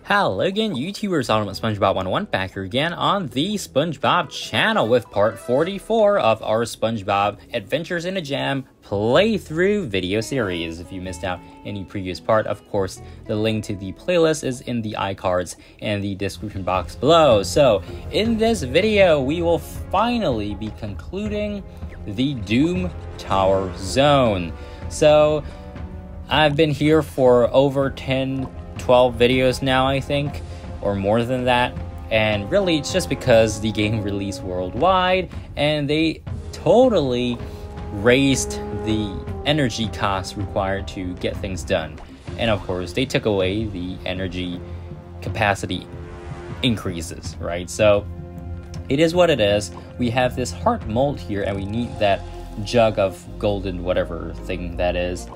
Hello again, YouTubers, all about SpongeBob 101 back here again on the SpongeBob channel with part 44 of our SpongeBob Adventures in a Jam playthrough video series. If you missed out any previous part, of course, the link to the playlist is in the iCards and the description box below. So, in this video, we will finally be concluding the Doom Tower Zone. So, I've been here for over 12 videos now, I think, or more than that, and really it's just because the game released worldwide and they totally raised the energy cost required to get things done, and of course they took away the energy capacity increases, right? So it is what it is. We have this heart mold here and we need that jug of golden whatever thing that is,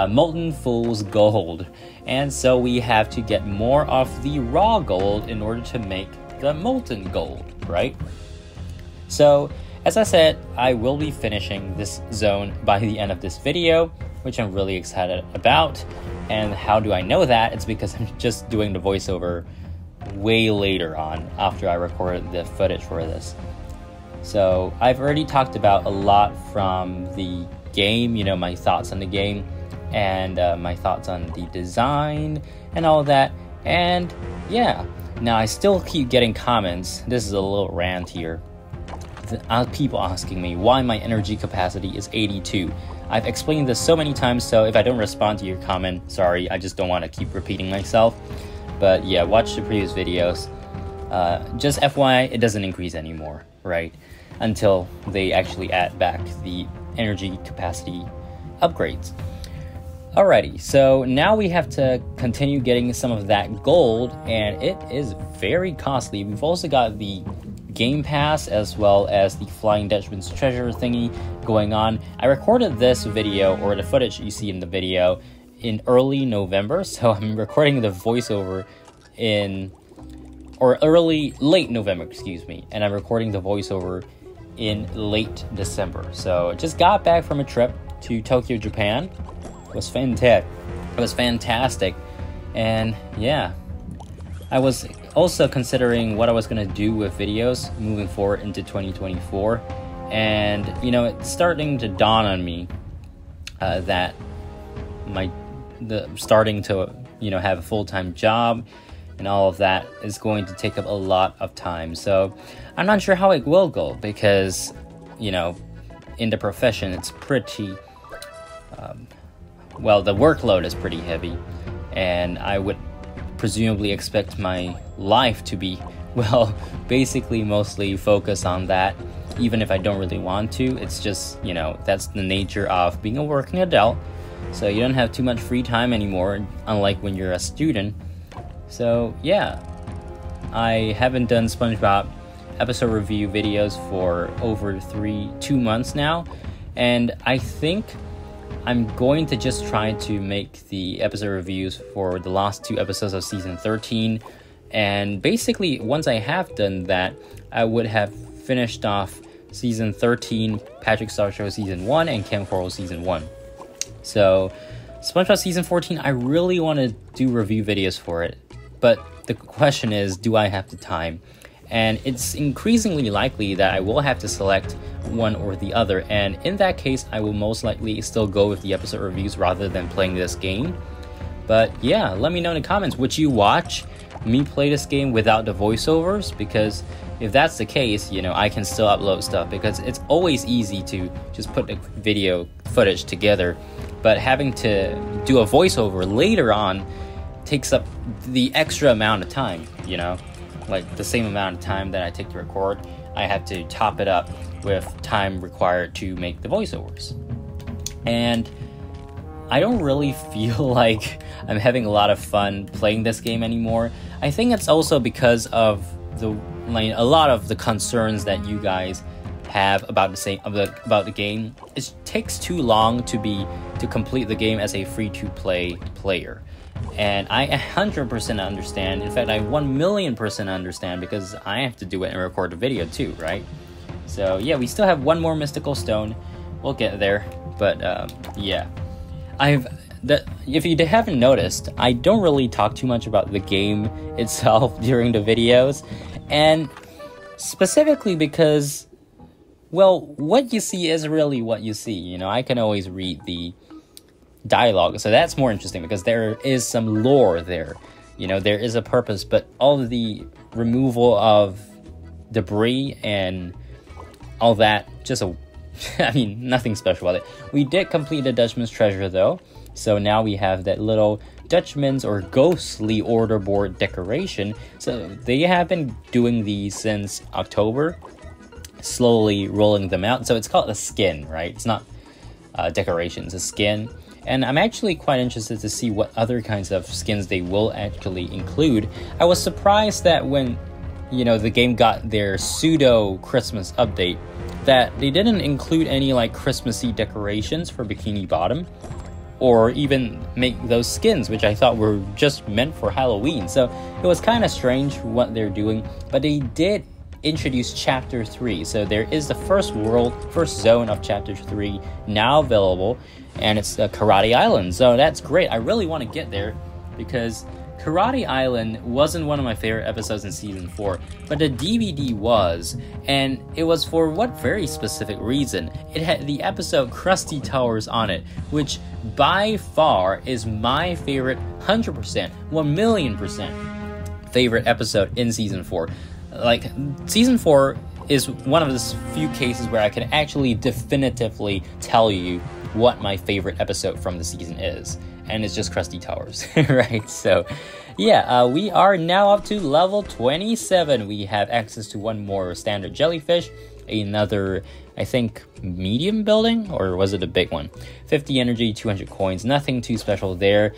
molten fool's gold, and so we have to get more of the raw gold in order to make the molten gold, right? So as I said, I will be finishing this zone by the end of this video, which I'm really excited about. And how do I know that? It's because I'm just doing the voiceover way later on after I recorded the footage for this. So I've already talked about a lot from the game, you know, my thoughts on the game, and my thoughts on the design and all that. And yeah, now I still keep getting comments. This is a little rant here. People asking me why my energy capacity is 82. I've explained this so many times, so if I don't respond to your comment, sorry, I just don't want to keep repeating myself. But yeah, watch the previous videos. Just FYI, it doesn't increase anymore, right? Until they actually add back the energy capacity upgrades. Alrighty, so now we have to continue getting some of that gold, and it is very costly. We've also got the Game Pass as well as the Flying Dutchman's treasure thingy going on. I recorded this video, or the footage you see in the video, in early November, so I'm recording the voiceover late November, excuse me, and I'm recording the voiceover in late December. So I just got back from a trip to Tokyo, Japan. It was fantastic, and yeah, I was also considering what I was gonna do with videos moving forward into 2024, and you know, it's starting to dawn on me that starting to, you know, have a full-time job and all of that is going to take up a lot of time. So I'm not sure how it will go because, you know, in the profession it's pretty well, the workload is pretty heavy, and I would presumably expect my life to be, well, basically mostly focused on that, even if I don't really want to. It's just, you know, that's the nature of being a working adult, so you don't have too much free time anymore, unlike when you're a student. So yeah, I haven't done SpongeBob episode review videos for over 2 months now, and I think I'm going to just try to make the episode reviews for the last 2 episodes of season 13, and basically once I have done that, I would have finished off season 13, Patrick Star Show season 1, and Cam Coral season 1. So SpongeBob season 14, I really want to do review videos for it, but the question is, do I have the time? And it's increasingly likely that I will have to select one or the other, and in that case I will most likely still go with the episode reviews rather than playing this game. But yeah, let me know in the comments, would you watch me play this game without the voiceovers? Because if that's the case, you know, I can still upload stuff, because it's always easy to just put the video footage together, but having to do a voiceover later on takes up the extra amount of time, you know? Like the same amount of time that I take to record, I have to top it up with time required to make the voiceovers. And I don't really feel like I'm having a lot of fun playing this game anymore. I think it's also because of a lot of the concerns that you guys have about the game. It takes too long to complete the game as a free-to-play player. And I 100% understand. In fact, I 1,000,000% understand, because I have to do it and record the video too, right? So yeah, we still have one more mystical stone. We'll get there. But yeah, if you haven't noticed, I don't really talk too much about the game itself during the videos, and specifically because, well, what you see is really what you see. You know, I can always read the dialogue, so that's more interesting because there is some lore there. You know, there is a purpose, but all of the removal of debris and all that, just I mean, nothing special about it. We did complete the Dutchman's treasure though, so now we have that little Dutchman's or ghostly order board decoration. So they have been doing these since October, slowly rolling them out. So it's called a skin, right? It's not decorations, a skin. And I'm actually quite interested to see what other kinds of skins they will actually include. I was surprised that when, you know, the game got their pseudo Christmas update, that they didn't include any like Christmassy decorations for Bikini Bottom, or even make those skins, which I thought were just meant for Halloween. So it was kind of strange what they're doing, but they did introduce Chapter 3. So there is the first zone of Chapter 3 now available, and it's Karate Island. So that's great. I really want to get there because Karate Island wasn't one of my favorite episodes in Season 4, but the DVD was, and it was for what very specific reason. It had the episode Krusty Towers on it, which by far is my favorite 100%, 1,000,000% favorite episode in Season 4. Like, Season 4 is one of the few cases where I can actually definitively tell you what my favorite episode from the season is. And it's just Krusty Towers, right? So, yeah, we are now up to level 27. We have access to one more standard jellyfish, another, I think, medium building, or was it a big one? 50 energy, 200 coins, nothing too special there.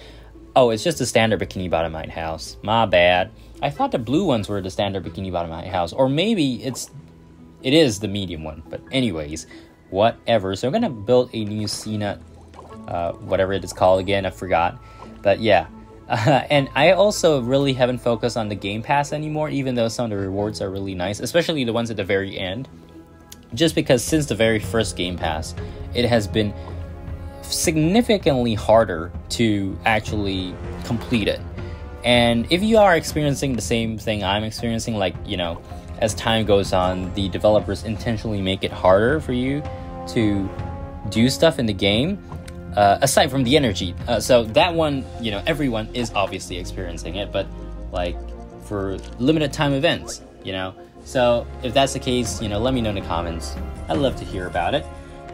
Oh, it's just a standard Bikini Bottom house. My bad. I thought the blue ones were the standard Bikini Bottom house, or maybe it is the medium one. But anyways, whatever. So I'm gonna build a new CNUT. Whatever it is called again, I forgot. But yeah, and I also really haven't focused on the Game Pass anymore, even though some of the rewards are really nice, especially the ones at the very end. Just because since the very first Game Pass, it has been significantly harder to actually complete it. And if you are experiencing the same thing I'm experiencing, like, you know, as time goes on, the developers intentionally make it harder for you to do stuff in the game, aside from the energy. So that one, you know, everyone is obviously experiencing it, but like for limited time events, you know. So if that's the case, you know, let me know in the comments. I'd love to hear about it.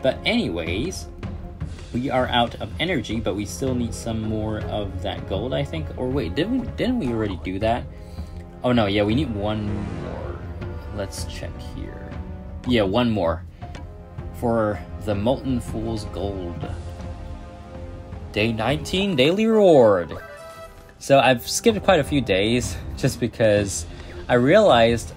But anyways, we are out of energy, but we still need some more of that gold, I think. Or wait, didn't we already do that? Oh no, yeah, we need one more. Let's check here. Yeah, one more for the Molten Fool's Gold. Day 19 daily reward. So I've skipped quite a few days just because I realized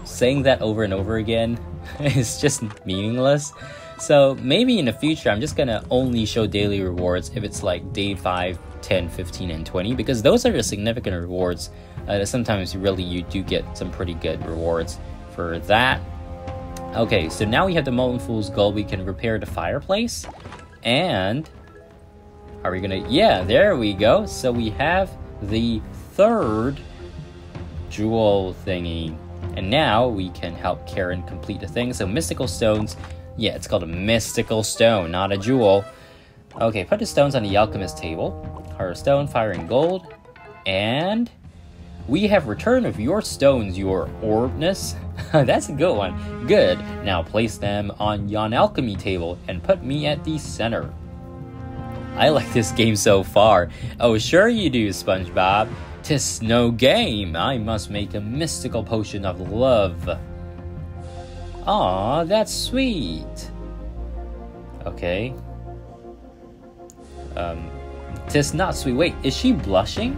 saying that over and over again is just meaningless. So maybe in the future I'm just gonna only show daily rewards if it's like day 5, 10, 15, and 20, because those are the significant rewards. Sometimes you do get some pretty good rewards for that. Okay, so now we have the Molten Fool's Gold. We can repair the fireplace, and are we gonna... Yeah, there we go. So we have the third jewel thingy, and now we can help Karen complete the thing. So mystical stones. Yeah, it's called a mystical stone, not a jewel. Okay, put the stones on the alchemist table. Heart of stone, fire and gold, and we have return of your stones, your orbness. That's a good one. Good. Now place them on yon alchemy table and put me at the center. I like this game so far. Oh, sure you do, SpongeBob. 'Tis no game. I must make a mystical potion of love. Aw, that's sweet. Okay. 'Tis not sweet. Wait, is she blushing?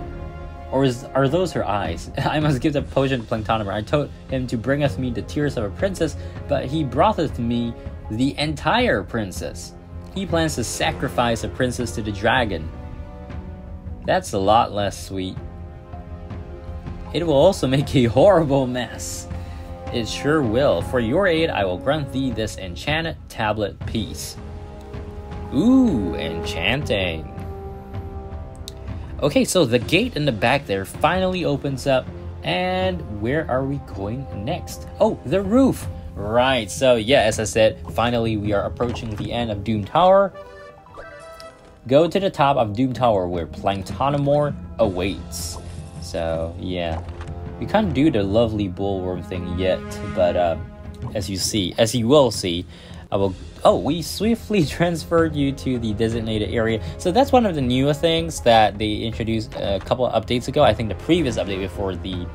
Or are those her eyes? I must give the potion to Planktonomer. I told him to bringeth me the tears of a princess, but he broughteth me the entire princess. He plans to sacrifice a princess to the dragon. That's a lot less sweet. It will also make a horrible mess. It sure will. For your aid, I will grant thee this enchanted tablet piece. Ooh, enchanting. Okay, so the gate in the back there finally opens up. And where are we going next? Oh, the roof! Right, so yeah, as I said, finally we are approaching the end of Doom Tower. Go to the top of Doom Tower where Planktonomore awaits. So, yeah. We can't do the lovely Bullworm thing yet, but as you will see, we swiftly transferred you to the designated area. So that's one of the newer things that they introduced a couple of updates ago. I think the previous update before the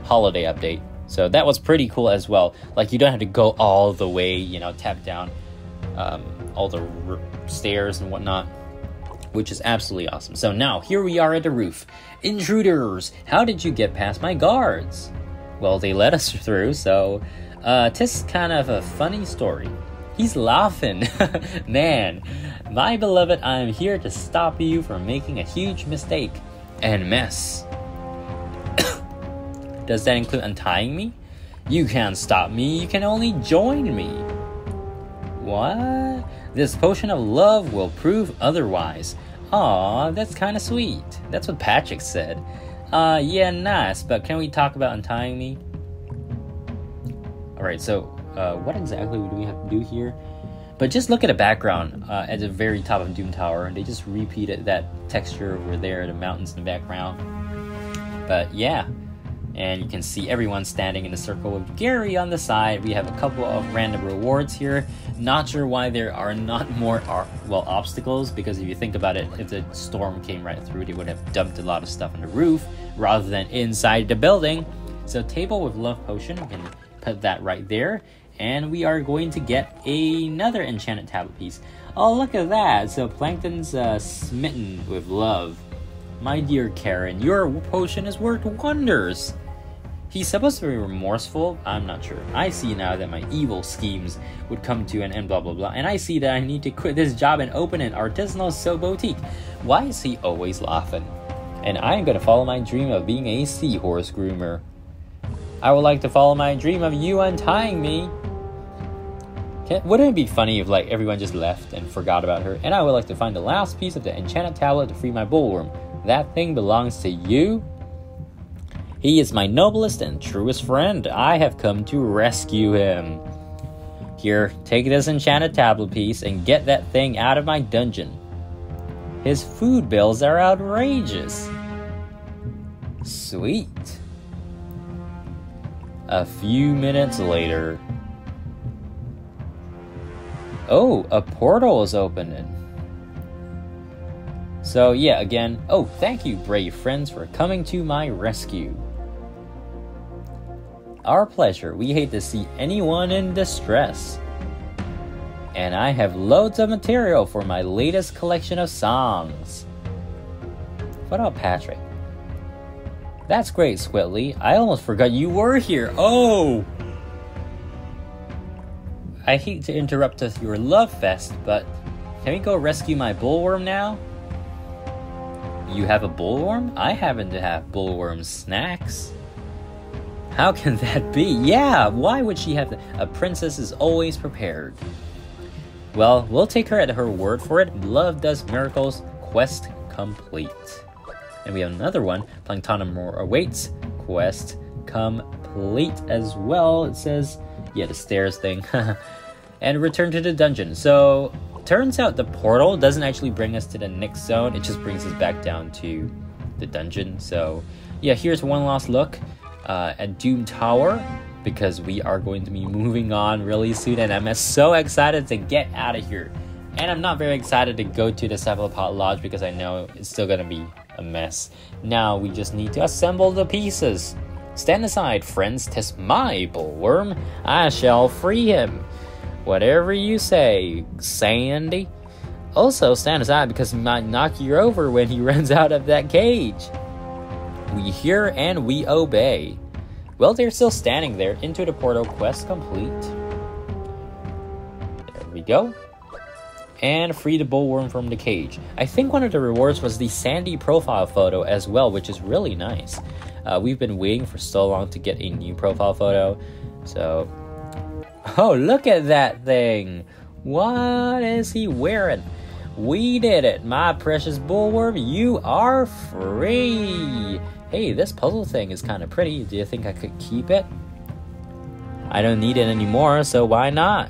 holiday update. So that was pretty cool as well. Like, you don't have to go all the way, you know, tap down all the stairs and whatnot, which is absolutely awesome. So now, here we are at the roof. Intruders! How did you get past my guards? Well, they let us through, so this is kind of a funny story. He's laughing. Man, my beloved, I am here to stop you from making a huge mistake and mess. Does that include untying me? You can't stop me, you can only join me. What? This potion of love will prove otherwise. Aw, that's kind of sweet. That's what Patrick said. Yeah, nice, but can we talk about untying me? Alright, so what exactly do we have to do here? But just look at the background at the very top of Doom Tower. They just repeated that texture over there, the mountains in the background. But yeah, and you can see everyone standing in a circle with Gary on the side. We have a couple of random rewards here. Not sure why there are not more obstacles, because if you think about it, if the storm came right through, they would have dumped a lot of stuff on the roof rather than inside the building. So table with love potion, we can put that right there. And we are going to get another enchanted tablet piece. Oh, look at that. So Plankton's smitten with love. My dear Karen, your potion has worked wonders. He's supposed to be remorseful? I'm not sure. I see now that my evil schemes would come to an end, blah blah blah. And I see that I need to quit this job and open an artisanal sew boutique. Why is he always laughing? And I am going to follow my dream of being a seahorse groomer. I would like to follow my dream of you untying me. Wouldn't it be funny if like everyone just left and forgot about her? And I would like to find the last piece of the enchanted tablet to free my Bullworm. That thing belongs to you? He is my noblest and truest friend. I have come to rescue him. Here, take this enchanted tablet piece and get that thing out of my dungeon. His food bills are outrageous. Sweet. A few minutes later. Oh, a portal is opening. So yeah, again, oh, thank you, brave friends, for coming to my rescue. Our pleasure. We hate to see anyone in distress. And I have loads of material for my latest collection of songs. What about Patrick? That's great, Squidly. I almost forgot you were here. Oh! I hate to interrupt your love fest, but can we go rescue my Bullworm now? You have a Bullworm? I happen to have Bullworm snacks. How can that be? Yeah, why would she have a princess is always prepared. Well, we'll take her at her word for it. Love does miracles. Quest complete. And we have another one. Planktonomore awaits. Quest complete as well. It says, yeah, the stairs thing. And return to the dungeon. So, turns out the portal doesn't actually bring us to the next zone. It just brings us back down to the dungeon. So, yeah, here's one last look at Doom Tower, because we are going to be moving on really soon, and I'm so excited to get out of here. And I'm not very excited to go to the Cephalopod Lodge because I know it's still gonna be a mess. Now we just need to assemble the pieces. Stand aside, friends, 'tis my Bullworm. I shall free him. Whatever you say, Sandy. Also stand aside because he might knock you over when he runs out of that cage. We hear and we obey. Well, they're still standing there. Into the portal, quest complete. There we go. And free the Bullworm from the cage. I think one of the rewards was the Sandy profile photo as well, which is really nice. We've been waiting for so long to get a new profile photo. So, oh, look at that thing. What is he wearing? We did it! My precious Bullworm, you are free! Hey, this puzzle thing is kind of pretty. Do you think I could keep it? I don't need it anymore, so why not?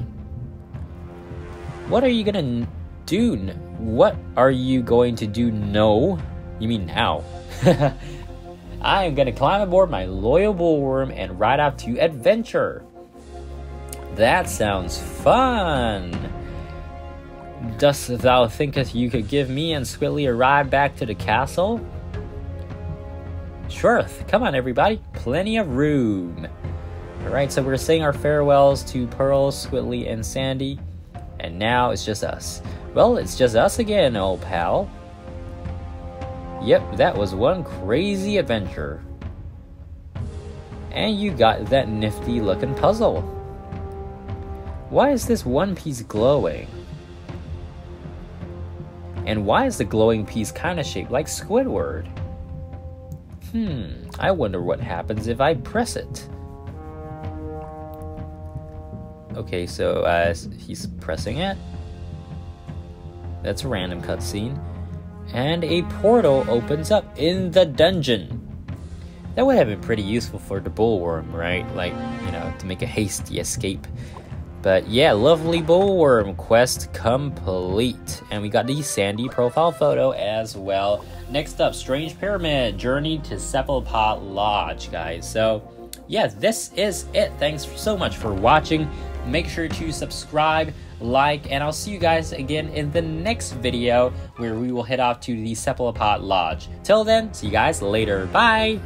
What are you gonna do? What are you going to do? No. You mean now? I am gonna climb aboard my loyal Bullworm and ride off to adventure. That sounds fun. Dost thou thinkest you could give me and Squidly a ride back to the castle? Sure, come on everybody, plenty of room. Alright, so we're saying our farewells to Pearl, Squidly, and Sandy. And now it's just us. Well, it's just us again, old pal. Yep, that was one crazy adventure. And you got that nifty looking puzzle. Why is this one piece glowing? And why is the glowing piece kind of shaped like Squidward? I wonder what happens if I press it. Okay, so he's pressing it. That's a random cutscene. And a portal opens up in the dungeon. That would have been pretty useful for the Bullworm, right? Like, you know, to make a hasty escape. But yeah, lovely Bullworm quest complete. And we got the Sandy profile photo as well. Next up, Strange Pyramid, Journey to Cephalopod Lodge, guys. So yeah, this is it. Thanks so much for watching. Make sure to subscribe, like, and I'll see you guys again in the next video where we will head off to the Cephalopod Lodge. Till then, see you guys later. Bye!